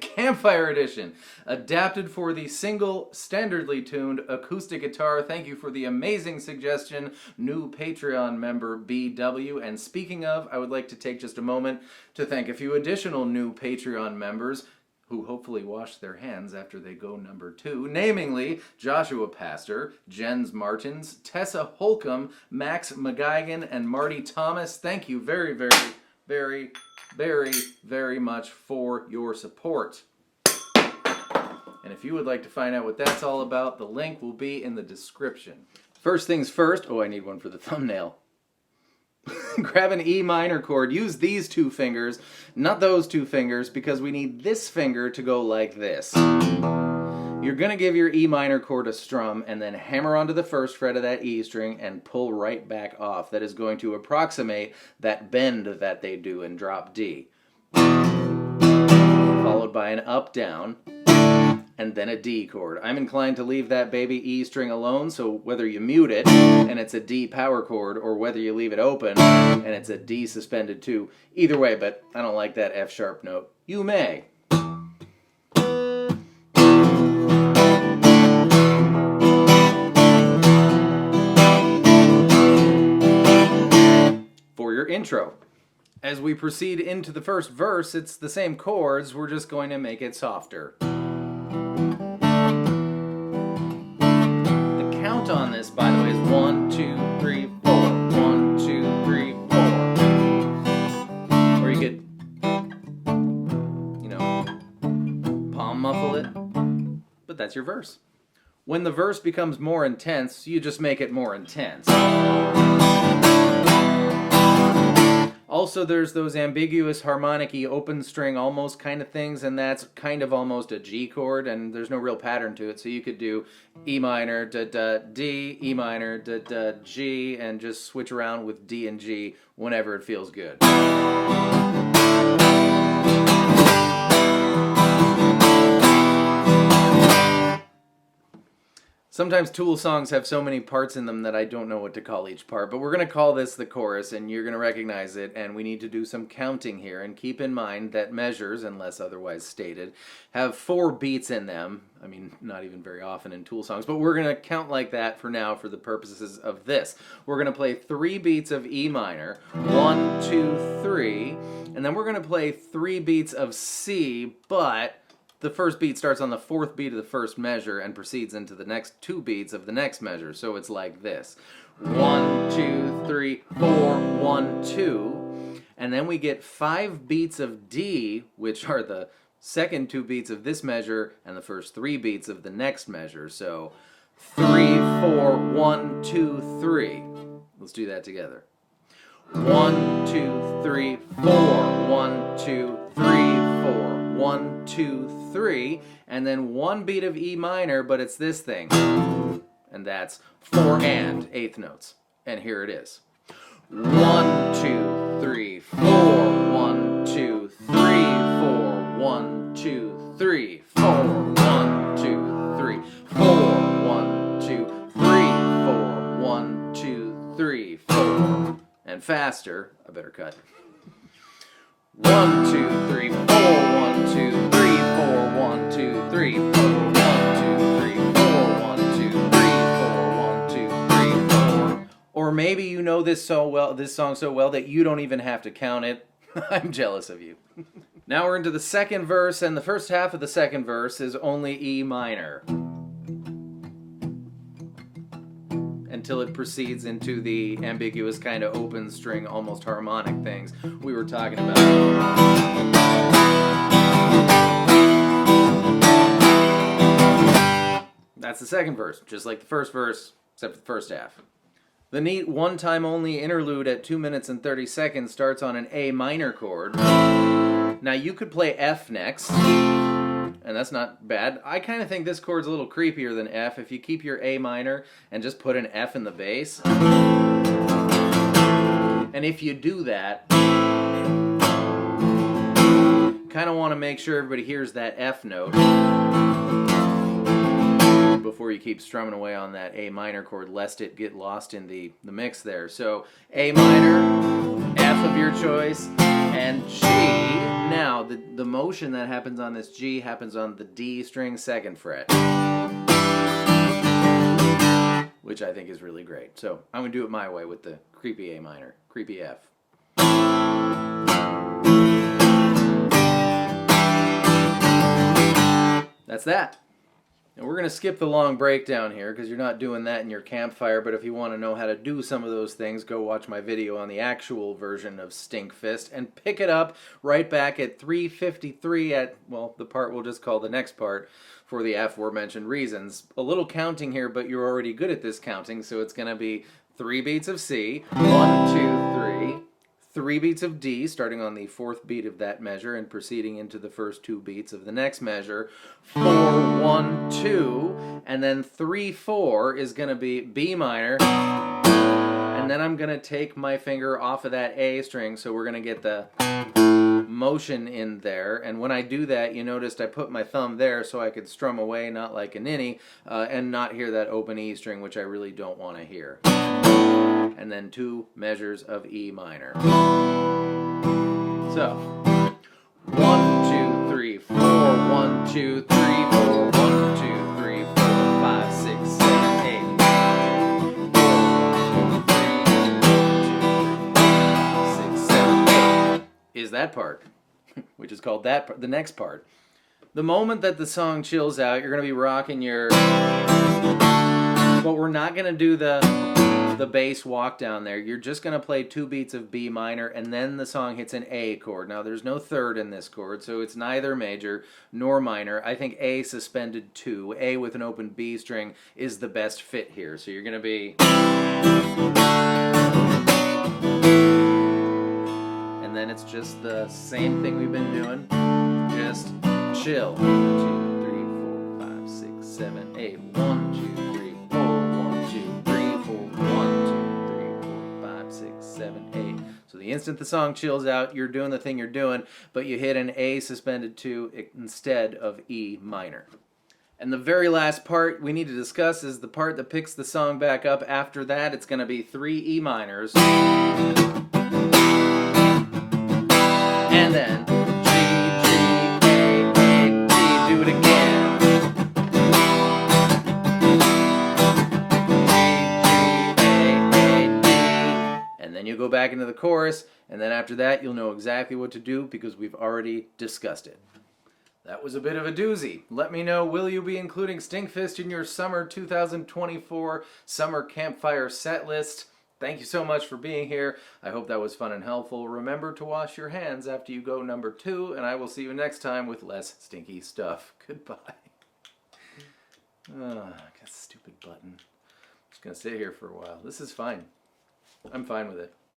Campfire Edition, adapted for the single, standardly tuned acoustic guitar. Thank you for the amazing suggestion, new Patreon member BW. And speaking of, I would like to take just a moment to thank a few additional new Patreon members who hopefully wash their hands after they go number 2, namely Joshua Pastor, Jens Martins, Tessa Holcomb, Max McGuigan, and Marty Thomas. Thank you very, very, very, very, very much for your support. And if you would like to find out what that's all about, the link will be in the description. First things first, I need one for the thumbnail. Grab an E minor chord, use these 2 fingers, not those 2 fingers, because we need this finger to go like this. You're going to give your E minor chord a strum and then hammer onto the first fret of that E string and pull right back off. That is going to approximate that bend that they do in drop D. Followed by an up, down, and then a D chord. I'm inclined to leave that baby E string alone, so whether you mute it and it's a D power chord, or whether you leave it open and it's a D suspended 2, either way, but I don't like that F sharp note. You may. For your intro. As we proceed into the first verse, it's the same chords, we're just going to make it softer. On this, by the way, is 1, 2, 3, 4. 1, 2, 3, 4. Or you could, palm muffle it. But that's your verse. When the verse becomes more intense, you just make it more intense. Also, there's those ambiguous harmonic-y open string almost kind of things, and that's kind of almost a G chord, and there's no real pattern to it, so you could do E minor, da, D, E minor, da, G, and just switch around with D and G whenever it feels good. Sometimes Tool songs have so many parts in them that I don't know what to call each part, but we're going to call this the chorus, and you're going to recognize it, and we need to do some counting here, and keep in mind that measures, unless otherwise stated, have 4 beats in them. I mean, not even very often in Tool songs, but we're going to count like that for now for the purposes of this. We're going to play 3 beats of E minor, 1, 2, 3, and then we're going to play 3 beats of C, but the first beat starts on the 4th beat of the first measure and proceeds into the next 2 beats of the next measure. So it's like this. 1, 2, 3, 4, 1, 2. And then we get 5 beats of D, which are the second 2 beats of this measure and the first 3 beats of the next measure. So 3, 4, 1, 2, 3. Let's do that together. 1, 2, 3, 4. 1, 2, 3, 4. 1, 2, 3, and then 1 beat of E minor, but it's this thing, and that's 4 and 8th notes, and here it is. 1, 2, 3, 4, 1, 2, 3, 4, 1, 2, 3, 4, 1, 2, 3, 4, 1, 2, 3, 4, 1, 2, 3, 4, and faster, I better cut. 1, 2, 3, 4, 1, 2, 3, 4, 1, 2, 3, 4, 1, 2, 3, 4, 1, 2, 3, 4, 1, 2, 3, 4. Or maybe you know this song so well that you don't even have to count it. I'm jealous of you. Now we're into the second verse, and the first half of the second verse is only E minor, until it proceeds into the ambiguous kind of open string, almost harmonic things we were talking about. That's the second verse, just like the first verse, except for the first half. The neat one-time only interlude at 2 minutes and 30 seconds starts on an A minor chord. Now you could play F next, and that's not bad. I kind of think this chord's a little creepier than F. If you keep your A minor and just put an F in the bass. And if you do that, kind of want to make sure everybody hears that F note before you keep strumming away on that A minor chord, lest it get lost in the mix there. So A minor, F of your choice, and G. Now the motion that happens on this G happens on the D string 2nd fret, which I think is really great. So I'm going to do it my way with the creepy A minor, creepy F. That's that. And we're going to skip the long breakdown here because you're not doing that in your Campfire, but if you want to know how to do some of those things, go watch my video on the actual version of Stinkfist and pick it up right back at 3:53 at, well, the part we'll just call the next part for the aforementioned reasons. A little counting here, but you're already good at this counting, so it's going to be 3 beats of C, 1, 2, 3, 3 beats of D, starting on the 4th beat of that measure and proceeding into the first 2 beats of the next measure, 4, 1, 2, and then 3, 4 is going to be B minor, and then I'm going to take my finger off of that A string, so we're going to get the motion in there, and when I do that, you noticed I put my thumb there so I could strum away, not like a ninny, and not hear that open E string, which I really don't want to hear. And then 2 measures of E minor. So, 1, 2, 3, 4, 1, 2, 3, 4, 1, 2, 3, 4, 5, 6, 7, 8. 6, 7, 8 is that part, which is called that part, the next part. The moment that the song chills out, you're going to be rocking your, but we're not going to do the bass walk down there. You're just going to play 2 beats of B minor, and then the song hits an A chord. Now, there's no 3rd in this chord, so it's neither major nor minor. I think A suspended 2, A with an open B string is the best fit here. So you're going to be, and then it's just the same thing we've been doing, just chill. 2, 3, 4, 5, 6, 7, 8. 1, 2, 3, 4, 1, 2, 3, 4, 1, 2, 3, 4, 5, 6, 7, 8. So the instant the song chills out, you're doing the thing you're doing, but you hit an A suspended 2 instead of E minor. And the very last part we need to discuss is the part that picks the song back up. After that, it's going to be 3 E minors. And then G, G, A, D, do it again. G, G, A, D. And then you go back into the chorus, and then after that, you'll know exactly what to do because we've already discussed it. That was a bit of a doozy. Let me know, will you be including Stinkfist in your summer 2024 summer Campfire set list? Thank you so much for being here. I hope that was fun and helpful. Remember to wash your hands after you go number 2, and I will see you next time with less stinky stuff. Goodbye. Oh, I got a stupid button. I'm just going to sit here for a while. This is fine. I'm fine with it.